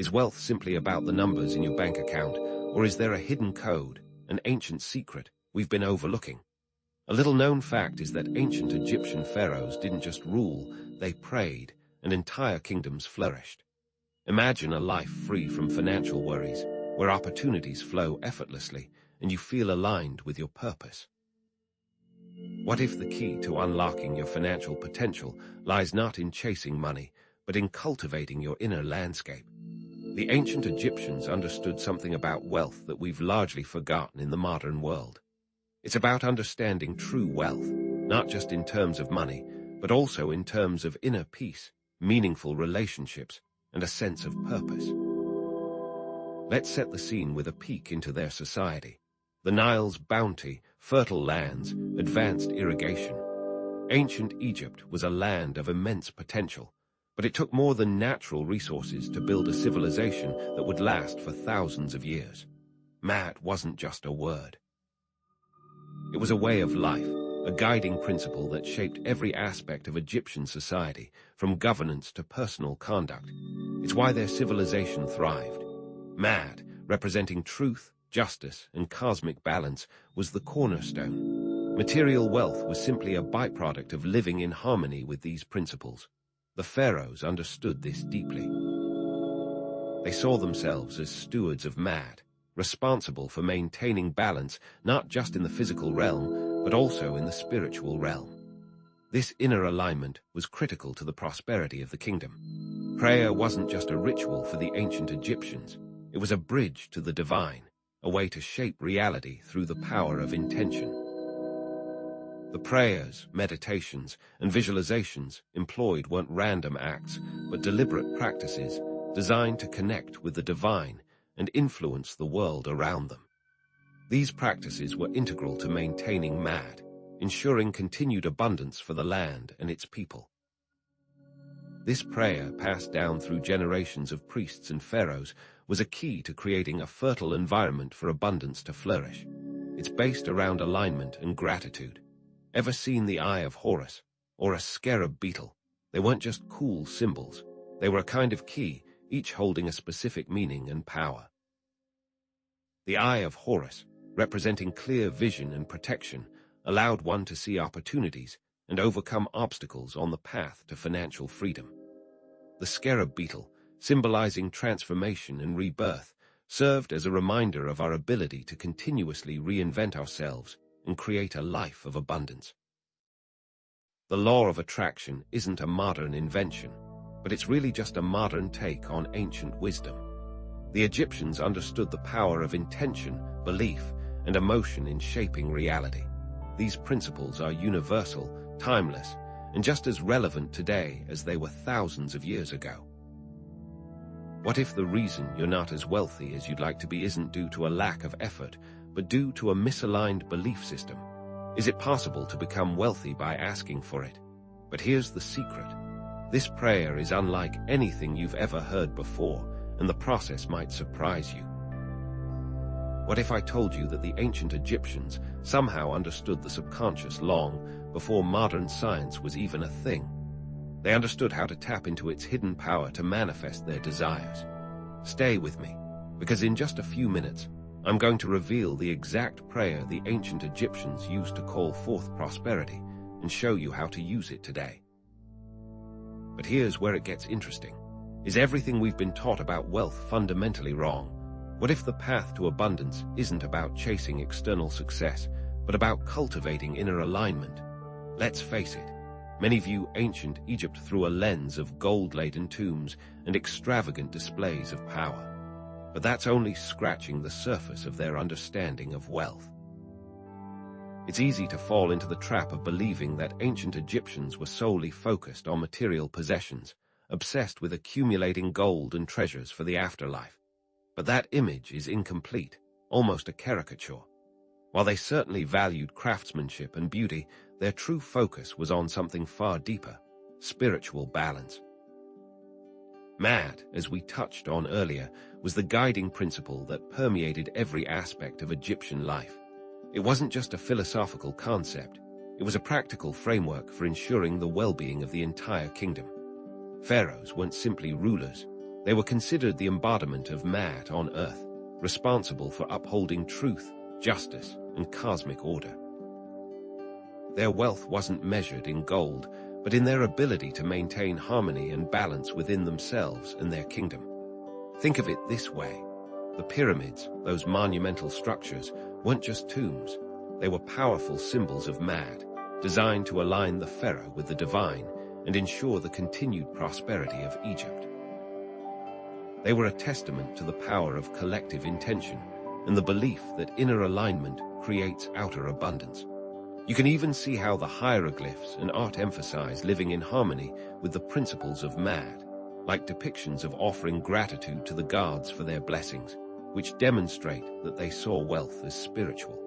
Is wealth simply about the numbers in your bank account, or is there a hidden code, an ancient secret we've been overlooking? A little-known fact is that ancient Egyptian pharaohs didn't just rule, they prayed, and entire kingdoms flourished. Imagine a life free from financial worries, where opportunities flow effortlessly and you feel aligned with your purpose. What if the key to unlocking your financial potential lies not in chasing money, but in cultivating your inner landscape? The ancient Egyptians understood something about wealth that we've largely forgotten in the modern world. It's about understanding true wealth, not just in terms of money, but also in terms of inner peace, meaningful relationships, and a sense of purpose. Let's set the scene with a peek into their society. The Nile's bounty, fertile lands, advanced irrigation. Ancient Egypt was a land of immense potential, but it took more than natural resources to build a civilization that would last for thousands of years. Maat wasn't just a word. It was a way of life, a guiding principle that shaped every aspect of Egyptian society, from governance to personal conduct. It's why their civilization thrived. Maat, representing truth, justice, and cosmic balance, was the cornerstone. Material wealth was simply a byproduct of living in harmony with these principles. The pharaohs understood this deeply. They saw themselves as stewards of Maat, responsible for maintaining balance not just in the physical realm, but also in the spiritual realm. This inner alignment was critical to the prosperity of the kingdom. Prayer wasn't just a ritual for the ancient Egyptians. It was a bridge to the divine, a way to shape reality through the power of intention. The prayers, meditations, and visualizations employed weren't random acts, but deliberate practices designed to connect with the divine and influence the world around them. These practices were integral to maintaining Maat, ensuring continued abundance for the land and its people. This prayer, passed down through generations of priests and pharaohs, was a key to creating a fertile environment for abundance to flourish. It's based around alignment and gratitude. Ever seen the Eye of Horus, or a scarab beetle? They weren't just cool symbols. They were a kind of key, each holding a specific meaning and power. The Eye of Horus, representing clear vision and protection, allowed one to see opportunities and overcome obstacles on the path to financial freedom. The scarab beetle, symbolizing transformation and rebirth, served as a reminder of our ability to continuously reinvent ourselves and create a life of abundance. The law of attraction isn't a modern invention, but it's really just a modern take on ancient wisdom. The Egyptians understood the power of intention, belief, and emotion in shaping reality. These principles are universal, timeless, and just as relevant today as they were thousands of years ago. What if the reason you're not as wealthy as you'd like to be isn't due to a lack of effort, but due to a misaligned belief system? Is it possible to become wealthy by asking for it? But here's the secret. This prayer is unlike anything you've ever heard before, and the process might surprise you. What if I told you that the ancient Egyptians somehow understood the subconscious long before modern science was even a thing? They understood how to tap into its hidden power to manifest their desires. Stay with me, because in just a few minutes, I'm going to reveal the exact prayer the ancient Egyptians used to call forth prosperity and show you how to use it today. But here's where it gets interesting. Is everything we've been taught about wealth fundamentally wrong? What if the path to abundance isn't about chasing external success, but about cultivating inner alignment? Let's face it, many view ancient Egypt through a lens of gold-laden tombs and extravagant displays of power. But that's only scratching the surface of their understanding of wealth. It's easy to fall into the trap of believing that ancient Egyptians were solely focused on material possessions, obsessed with accumulating gold and treasures for the afterlife. But that image is incomplete, almost a caricature. While they certainly valued craftsmanship and beauty, their true focus was on something far deeper: spiritual balance. Maat, as we touched on earlier, was the guiding principle that permeated every aspect of Egyptian life. It wasn't just a philosophical concept, it was a practical framework for ensuring the well-being of the entire kingdom. Pharaohs weren't simply rulers, They were considered the embodiment of Maat on Earth, responsible for upholding truth, justice, and cosmic order. Their wealth wasn't measured in gold, but in their ability to maintain harmony and balance within themselves and their kingdom. Think of it this way. The pyramids, those monumental structures, weren't just tombs. They were powerful symbols of Maat, designed to align the pharaoh with the divine and ensure the continued prosperity of Egypt. They were a testament to the power of collective intention and the belief that inner alignment creates outer abundance. You can even see how the hieroglyphs and art emphasize living in harmony with the principles of Maat, like depictions of offering gratitude to the gods for their blessings, which demonstrate that they saw wealth as spiritual.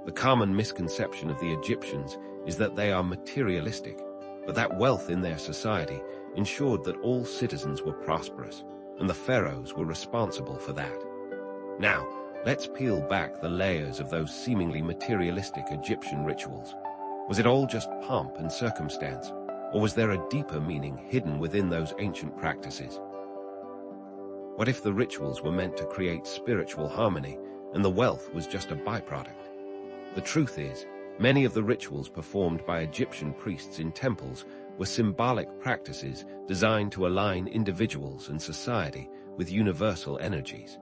The common misconception of the Egyptians is that they are materialistic, but that wealth in their society ensured that all citizens were prosperous, and the pharaohs were responsible for that. Now, let's peel back the layers of those seemingly materialistic Egyptian rituals. Was it all just pomp and circumstance, or was there a deeper meaning hidden within those ancient practices? What if the rituals were meant to create spiritual harmony, and the wealth was just a byproduct? The truth is, many of the rituals performed by Egyptian priests in temples were symbolic practices designed to align individuals and society with universal energies.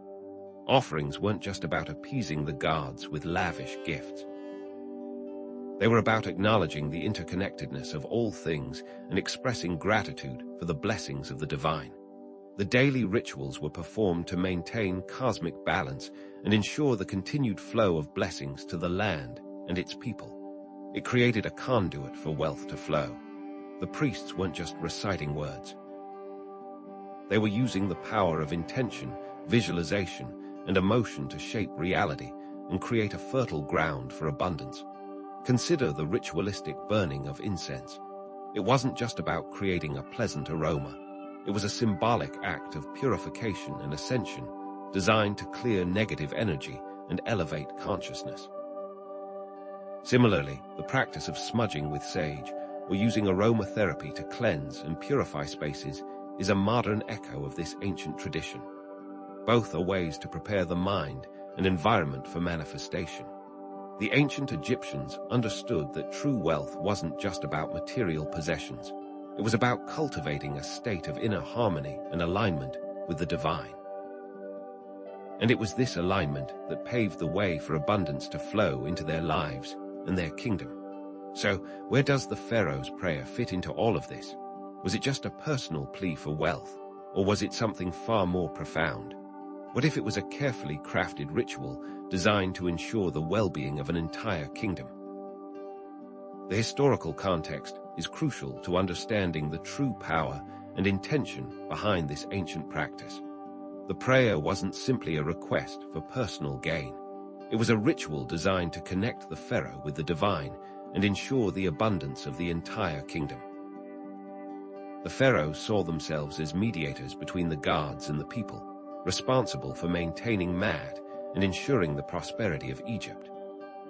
Offerings weren't just about appeasing the gods with lavish gifts. They were about acknowledging the interconnectedness of all things and expressing gratitude for the blessings of the divine. The daily rituals were performed to maintain cosmic balance and ensure the continued flow of blessings to the land and its people. It created a conduit for wealth to flow. The priests weren't just reciting words. They were using the power of intention, visualization, and emotion to shape reality and create a fertile ground for abundance. Consider the ritualistic burning of incense. It wasn't just about creating a pleasant aroma. It was a symbolic act of purification and ascension, designed to clear negative energy and elevate consciousness. Similarly, the practice of smudging with sage, or using aromatherapy to cleanse and purify spaces, is a modern echo of this ancient tradition. Both are ways to prepare the mind and environment for manifestation. The ancient Egyptians understood that true wealth wasn't just about material possessions. It was about cultivating a state of inner harmony and alignment with the divine. And it was this alignment that paved the way for abundance to flow into their lives and their kingdom. So, where does the pharaoh's prayer fit into all of this? Was it just a personal plea for wealth, or was it something far more profound? What if it was a carefully crafted ritual designed to ensure the well-being of an entire kingdom? The historical context is crucial to understanding the true power and intention behind this ancient practice. The prayer wasn't simply a request for personal gain. It was a ritual designed to connect the pharaoh with the divine and ensure the abundance of the entire kingdom. The pharaohs saw themselves as mediators between the gods and the people, responsible for maintaining Maat and ensuring the prosperity of Egypt.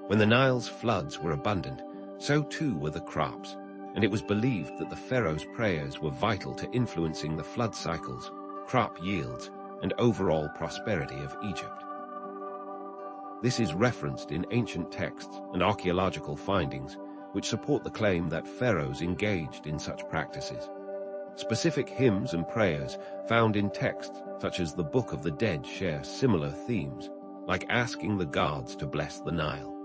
When the Nile's floods were abundant, so too were the crops, and it was believed that the pharaoh's prayers were vital to influencing the flood cycles, crop yields, and overall prosperity of Egypt. This is referenced in ancient texts and archaeological findings, which support the claim that pharaohs engaged in such practices. Specific hymns and prayers found in texts such as the Book of the Dead share similar themes, like asking the gods to bless the Nile.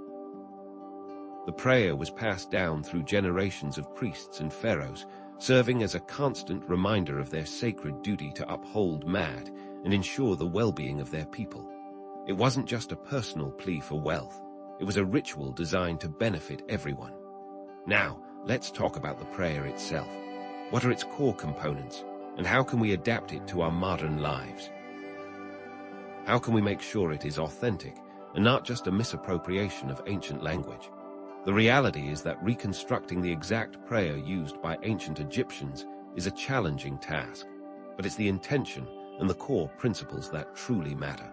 The prayer was passed down through generations of priests and pharaohs, serving as a constant reminder of their sacred duty to uphold Maat and ensure the well-being of their people. It wasn't just a personal plea for wealth. It was a ritual designed to benefit everyone. Now, let's talk about the prayer itself. What are its core components, and how can we adapt it to our modern lives? How can we make sure it is authentic and not just a misappropriation of ancient language? The reality is that reconstructing the exact prayer used by ancient Egyptians is a challenging task, but it's the intention and the core principles that truly matter.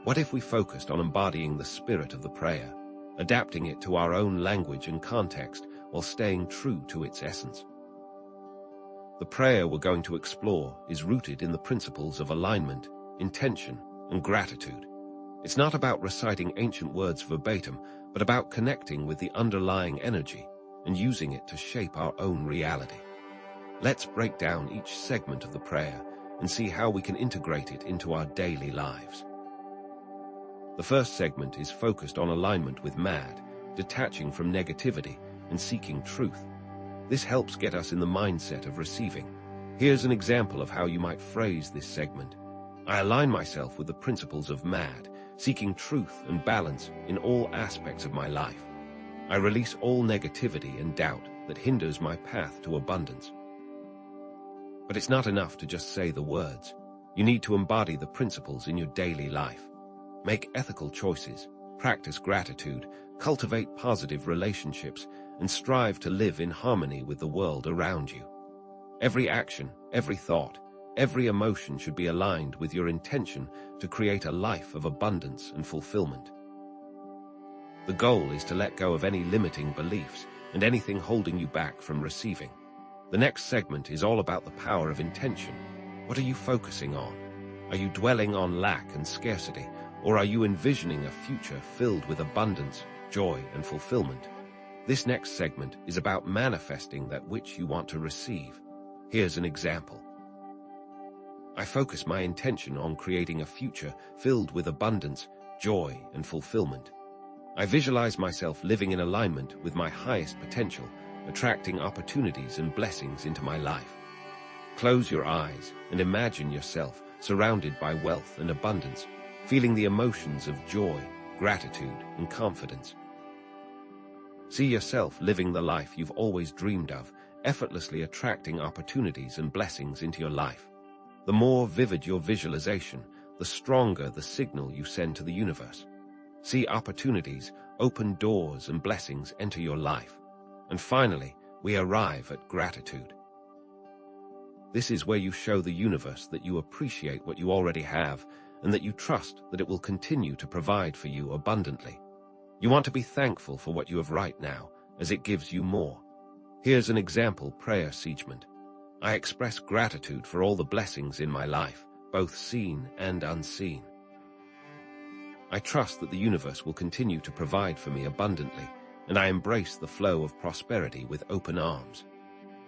What if we focused on embodying the spirit of the prayer, adapting it to our own language and context while staying true to its essence? The prayer we're going to explore is rooted in the principles of alignment, intention, and gratitude. It's not about reciting ancient words verbatim, but about connecting with the underlying energy and using it to shape our own reality. Let's break down each segment of the prayer and see how we can integrate it into our daily lives. The first segment is focused on alignment with MAD, detaching from negativity and seeking truth. This helps get us in the mindset of receiving. Here's an example of how you might phrase this segment. I align myself with the principles of MAD, seeking truth and balance in all aspects of my life. I release all negativity and doubt that hinders my path to abundance. But it's not enough to just say the words. You need to embody the principles in your daily life. Make ethical choices, practice gratitude, cultivate positive relationships, and strive to live in harmony with the world around you. Every action, every thought, every emotion should be aligned with your intention to create a life of abundance and fulfillment. The goal is to let go of any limiting beliefs and anything holding you back from receiving. The next segment is all about the power of intention. What are you focusing on? Are you dwelling on lack and scarcity, or are you envisioning a future filled with abundance, joy, and fulfillment? This next segment is about manifesting that which you want to receive. Here's an example. I focus my intention on creating a future filled with abundance, joy, and fulfillment. I visualize myself living in alignment with my highest potential, attracting opportunities and blessings into my life. Close your eyes and imagine yourself surrounded by wealth and abundance, feeling the emotions of joy, gratitude, and confidence. See yourself living the life you've always dreamed of, effortlessly attracting opportunities and blessings into your life. The more vivid your visualization, the stronger the signal you send to the universe. See opportunities, open doors, and blessings enter your life. And finally, we arrive at gratitude. This is where you show the universe that you appreciate what you already have and that you trust that it will continue to provide for you abundantly. You want to be thankful for what you have right now, as it gives you more. Here's an example prayer segment. I express gratitude for all the blessings in my life, both seen and unseen. I trust that the universe will continue to provide for me abundantly, and I embrace the flow of prosperity with open arms.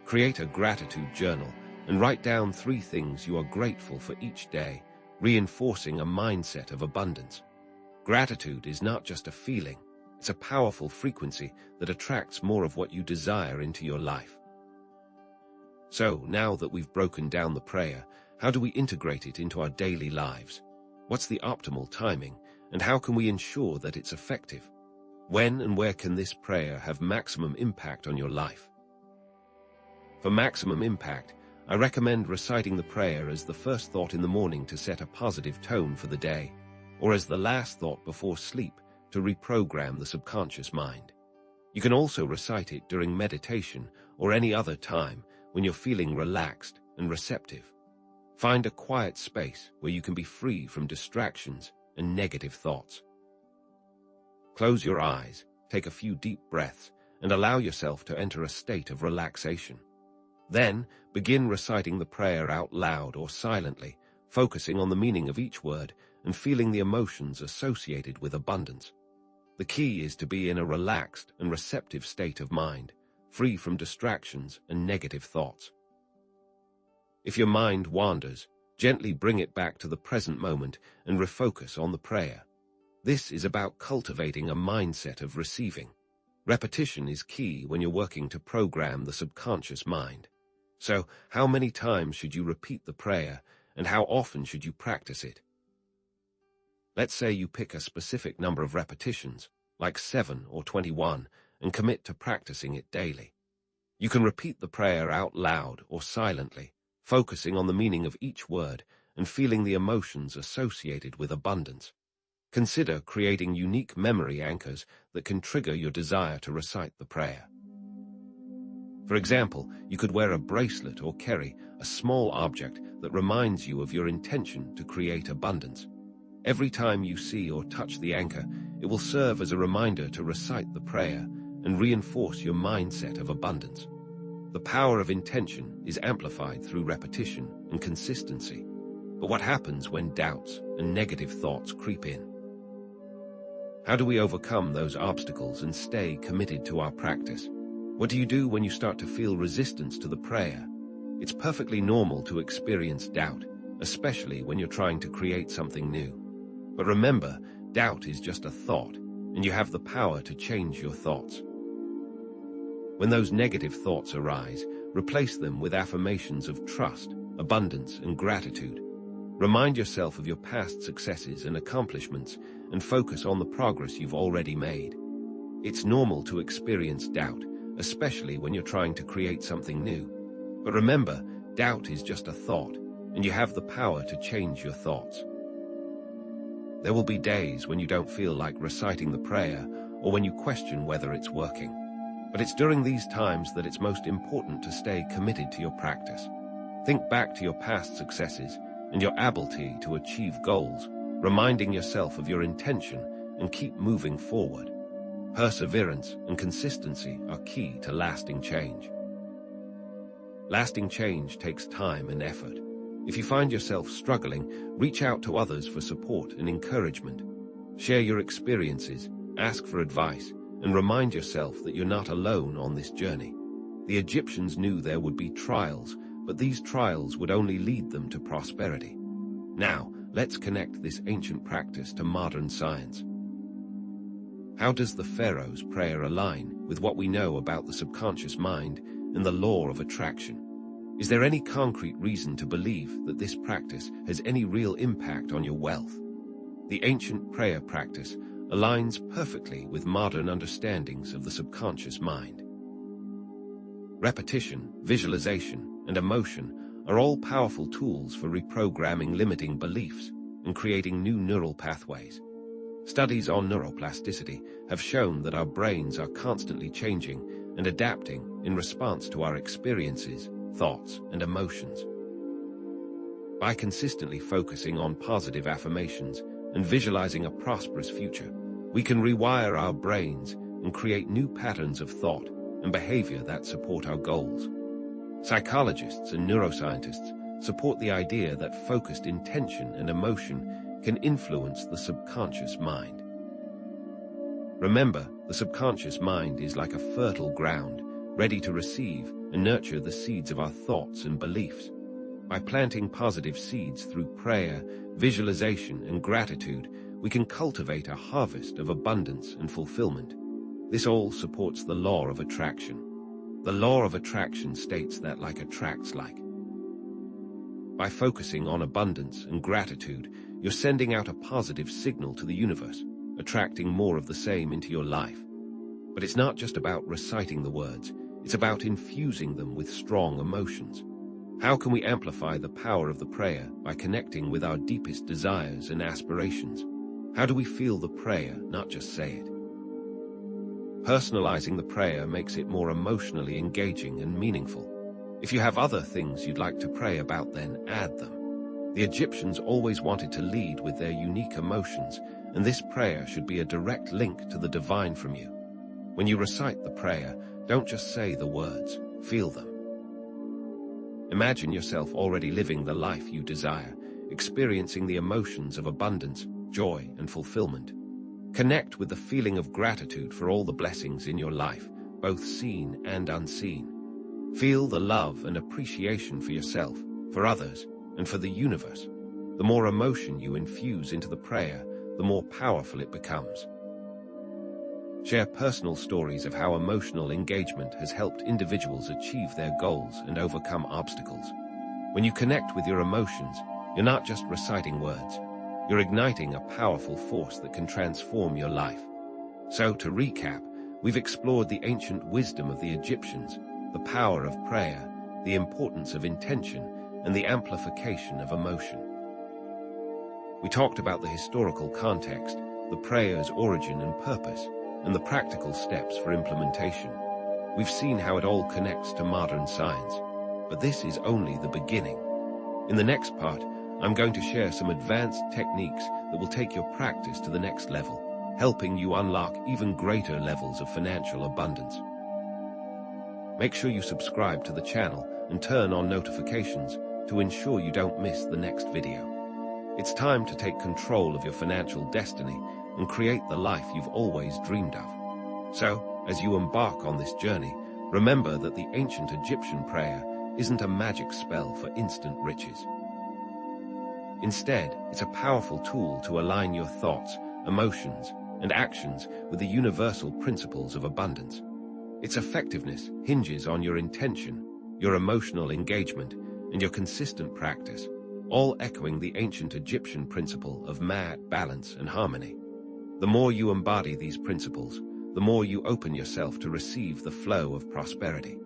Create a gratitude journal and write down 3 things you are grateful for each day, reinforcing a mindset of abundance. Gratitude is not just a feeling, it's a powerful frequency that attracts more of what you desire into your life. So, now that we've broken down the prayer, how do we integrate it into our daily lives? What's the optimal timing, and how can we ensure that it's effective? When and where can this prayer have maximum impact on your life? For maximum impact, I recommend reciting the prayer as the first thought in the morning to set a positive tone for the day, or as the last thought before sleep to reprogram the subconscious mind. You can also recite it during meditation or any other time when you're feeling relaxed and receptive. Find a quiet space where you can be free from distractions and negative thoughts. Close your eyes, take a few deep breaths, and allow yourself to enter a state of relaxation. Then, begin reciting the prayer out loud or silently, focusing on the meaning of each word and feeling the emotions associated with abundance. The key is to be in a relaxed and receptive state of mind, free from distractions and negative thoughts. If your mind wanders, gently bring it back to the present moment and refocus on the prayer. This is about cultivating a mindset of receiving. Repetition is key when you're working to program the subconscious mind. So, how many times should you repeat the prayer, and how often should you practice it? Let's say you pick a specific number of repetitions, like 7 or 21, and commit to practicing it daily. You can repeat the prayer out loud or silently, focusing on the meaning of each word and feeling the emotions associated with abundance. Consider creating unique memory anchors that can trigger your desire to recite the prayer. For example, you could wear a bracelet or carry a small object that reminds you of your intention to create abundance. Every time you see or touch the anchor, it will serve as a reminder to recite the prayer and reinforce your mindset of abundance. The power of intention is amplified through repetition and consistency. But what happens when doubts and negative thoughts creep in? How do we overcome those obstacles and stay committed to our practice? What do you do when you start to feel resistance to the prayer? It's perfectly normal to experience doubt, especially when you're trying to create something new. But remember, doubt is just a thought, and you have the power to change your thoughts. When those negative thoughts arise, replace them with affirmations of trust, abundance, and gratitude. Remind yourself of your past successes and accomplishments and focus on the progress you've already made. It's normal to experience doubt, especially when you're trying to create something new. But remember, doubt is just a thought, and you have the power to change your thoughts. There will be days when you don't feel like reciting the prayer or when you question whether it's working. But it's during these times that it's most important to stay committed to your practice. Think back to your past successes and your ability to achieve goals, reminding yourself of your intention and keep moving forward. Perseverance and consistency are key to lasting change. Lasting change takes time and effort. If you find yourself struggling, reach out to others for support and encouragement. Share your experiences, ask for advice, and remind yourself that you're not alone on this journey. The Egyptians knew there would be trials, but these trials would only lead them to prosperity. Now, let's connect this ancient practice to modern science. How does the Pharaoh's prayer align with what we know about the subconscious mind and the law of attraction? Is there any concrete reason to believe that this practice has any real impact on your wealth? The ancient prayer practice aligns perfectly with modern understandings of the subconscious mind. Repetition, visualization, and emotion are all powerful tools for reprogramming limiting beliefs and creating new neural pathways. Studies on neuroplasticity have shown that our brains are constantly changing and adapting in response to our experiences, thoughts, and emotions. By consistently focusing on positive affirmations and visualizing a prosperous future, we can rewire our brains and create new patterns of thought and behavior that support our goals. Psychologists and neuroscientists support the idea that focused intention and emotion can influence the subconscious mind. Remember, the subconscious mind is like a fertile ground, ready to receive and nurture the seeds of our thoughts and beliefs. By planting positive seeds through prayer, visualization, and gratitude, we can cultivate a harvest of abundance and fulfillment. This all supports the law of attraction. The law of attraction states that like attracts like. By focusing on abundance and gratitude, you're sending out a positive signal to the universe, attracting more of the same into your life. But it's not just about reciting the words, it's about infusing them with strong emotions. How can we amplify the power of the prayer? By connecting with our deepest desires and aspirations. How do we feel the prayer, not just say it? Personalizing the prayer makes it more emotionally engaging and meaningful. If you have other things you'd like to pray about, then add them. The Egyptians always wanted to lead with their unique emotions, and this prayer should be a direct link to the divine from you. When you recite the prayer, don't just say the words, feel them. Imagine yourself already living the life you desire, experiencing the emotions of abundance, joy, and fulfillment. Connect with the feeling of gratitude for all the blessings in your life, both seen and unseen. Feel the love and appreciation for yourself, for others, and for the universe. The more emotion you infuse into the prayer, the more powerful it becomes. Share personal stories of how emotional engagement has helped individuals achieve their goals and overcome obstacles. When you connect with your emotions, you're not just reciting words. You're igniting a powerful force that can transform your life. So, to recap, we've explored the ancient wisdom of the Egyptians, the power of prayer, the importance of intention, and the amplification of emotion. We talked about the historical context, the prayer's origin and purpose, and the practical steps for implementation. We've seen how it all connects to modern science, but this is only the beginning. In the next part, I'm going to share some advanced techniques that will take your practice to the next level, helping you unlock even greater levels of financial abundance. Make sure you subscribe to the channel and turn on notifications to ensure you don't miss the next video. It's time to take control of your financial destiny and create the life you've always dreamed of. So, as you embark on this journey, remember that the ancient Egyptian prayer isn't a magic spell for instant riches. Instead, it's a powerful tool to align your thoughts, emotions, and actions with the universal principles of abundance. Its effectiveness hinges on your intention, your emotional engagement, and your consistent practice, all echoing the ancient Egyptian principle of balance and harmony. The more you embody these principles, the more you open yourself to receive the flow of prosperity.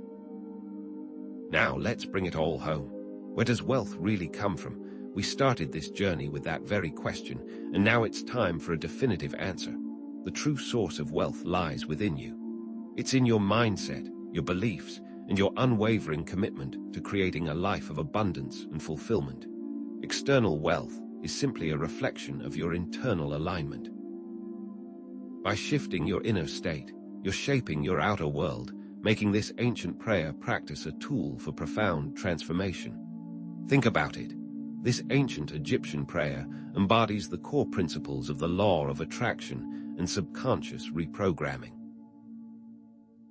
Now let's bring it all home. Where does wealth really come from? We started this journey with that very question, and now it's time for a definitive answer. The true source of wealth lies within you. It's in your mindset, your beliefs, and your unwavering commitment to creating a life of abundance and fulfillment. External wealth is simply a reflection of your internal alignment. By shifting your inner state, you're shaping your outer world, making this ancient prayer practice a tool for profound transformation. Think about it. This ancient Egyptian prayer embodies the core principles of the law of attraction and subconscious reprogramming.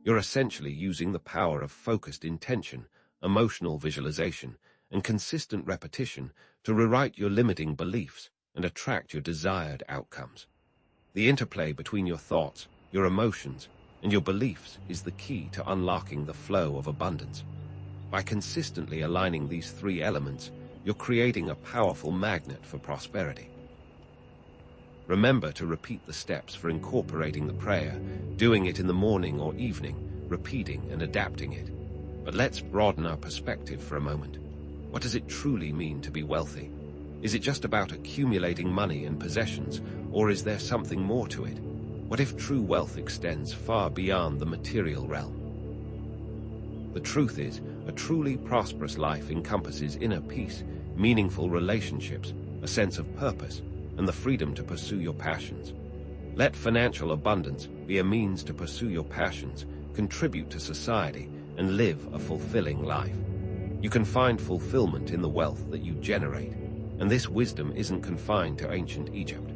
You're essentially using the power of focused intention, emotional visualization, and consistent repetition to rewrite your limiting beliefs and attract your desired outcomes. The interplay between your thoughts, your emotions, and your beliefs is the key to unlocking the flow of abundance. By consistently aligning these three elements, you're creating a powerful magnet for prosperity. Remember to repeat the steps for incorporating the prayer, doing it in the morning or evening, repeating and adapting it. But let's broaden our perspective for a moment. What does it truly mean to be wealthy? Is it just about accumulating money and possessions, or is there something more to it? What if true wealth extends far beyond the material realm? The truth is, a truly prosperous life encompasses inner peace, meaningful relationships, a sense of purpose, and the freedom to pursue your passions. Let financial abundance be a means to pursue your passions, contribute to society, and live a fulfilling life. You can find fulfillment in the wealth that you generate, and this wisdom isn't confined to ancient Egypt.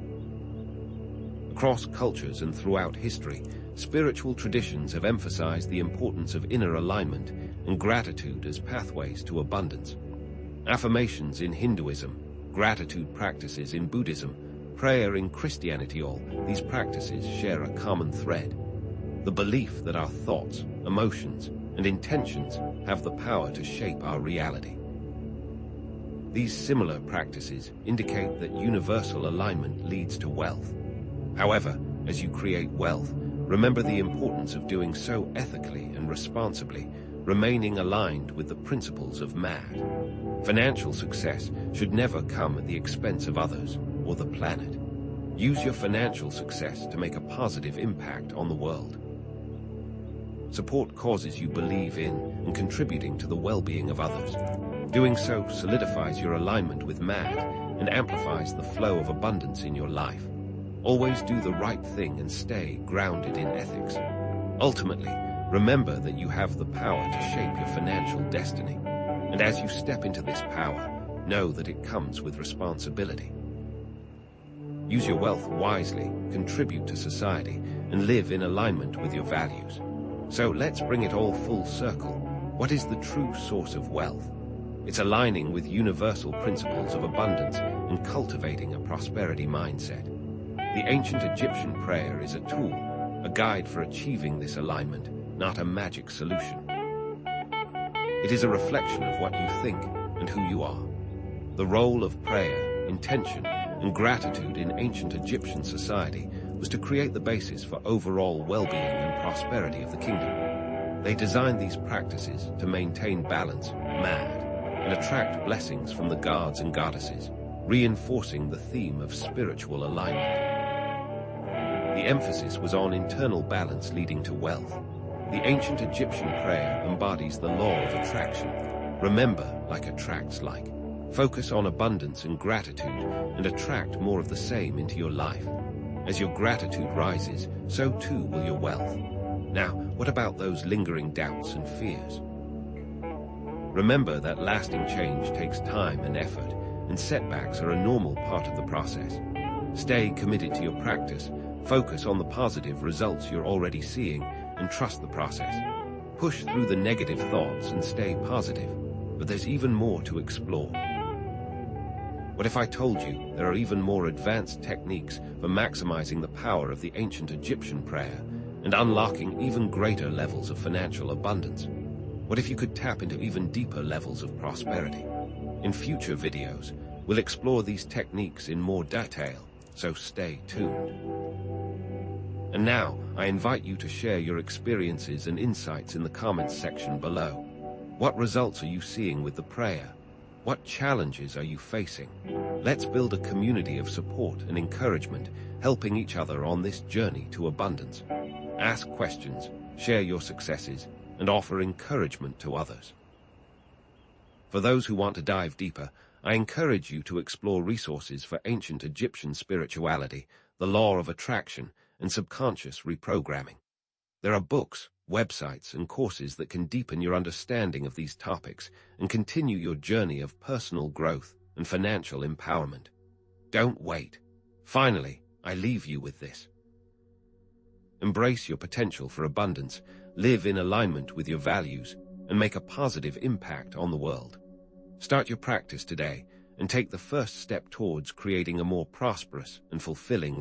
Across cultures and throughout history, spiritual traditions have emphasized the importance of inner alignment and gratitude as pathways to abundance. Affirmations in Hinduism, gratitude practices in Buddhism, prayer in Christianity, all these practices share a common thread: the belief that our thoughts, emotions, and intentions have the power to shape our reality. These similar practices indicate that universal alignment leads to wealth. However, as you create wealth, remember the importance of doing so ethically and responsibly, remaining aligned with the principles of Financial success should never come at the expense of others or the planet. Use your financial success to make a positive impact on the world. Support causes you believe in and contributing to the well-being of others. Doing so solidifies your alignment with and amplifies the flow of abundance in your life. Always do the right thing and stay grounded in ethics. Ultimately, remember that you have the power to shape your financial destiny. And as you step into this power, know that it comes with responsibility. Use your wealth wisely, contribute to society, and live in alignment with your values. So let's bring it all full circle. What is the true source of wealth? It's aligning with universal principles of abundance and cultivating a prosperity mindset. The ancient Egyptian prayer is a tool, a guide for achieving this alignment, not a magic solution. It is a reflection of what you think and who you are. The role of prayer, intention, and gratitude in ancient Egyptian society was to create the basis for overall well-being and prosperity of the kingdom. They designed these practices to maintain balance, and attract blessings from the gods and goddesses, reinforcing the theme of spiritual alignment. The emphasis was on internal balance leading to wealth. The ancient Egyptian prayer embodies the law of attraction. Remember, like attracts like. Focus on abundance and gratitude and attract more of the same into your life. As your gratitude rises, so too will your wealth. Now, what about those lingering doubts and fears? Remember that lasting change takes time and effort, and setbacks are a normal part of the process. Stay committed to your practice, focus on the positive results you're already seeing, and trust the process. Push through the negative thoughts and stay positive, but there's even more to explore. What if I told you there are even more advanced techniques for maximizing the power of the ancient Egyptian prayer and unlocking even greater levels of financial abundance? What if you could tap into even deeper levels of prosperity? In future videos, we'll explore these techniques in more detail, so stay tuned. And now, I invite you to share your experiences and insights in the comments section below. What results are you seeing with the prayer? What challenges are you facing? Let's build a community of support and encouragement, helping each other on this journey to abundance. Ask questions, share your successes, and offer encouragement to others. For those who want to dive deeper, I encourage you to explore resources for ancient Egyptian spirituality, the law of attraction, and subconscious reprogramming. There are books, websites, and courses that can deepen your understanding of these topics and continue your journey of personal growth and financial empowerment. Don't wait. Finally, I leave you with this. Embrace your potential for abundance, live in alignment with your values, and make a positive impact on the world. Start your practice today and take the first step towards creating a more prosperous and fulfilling life.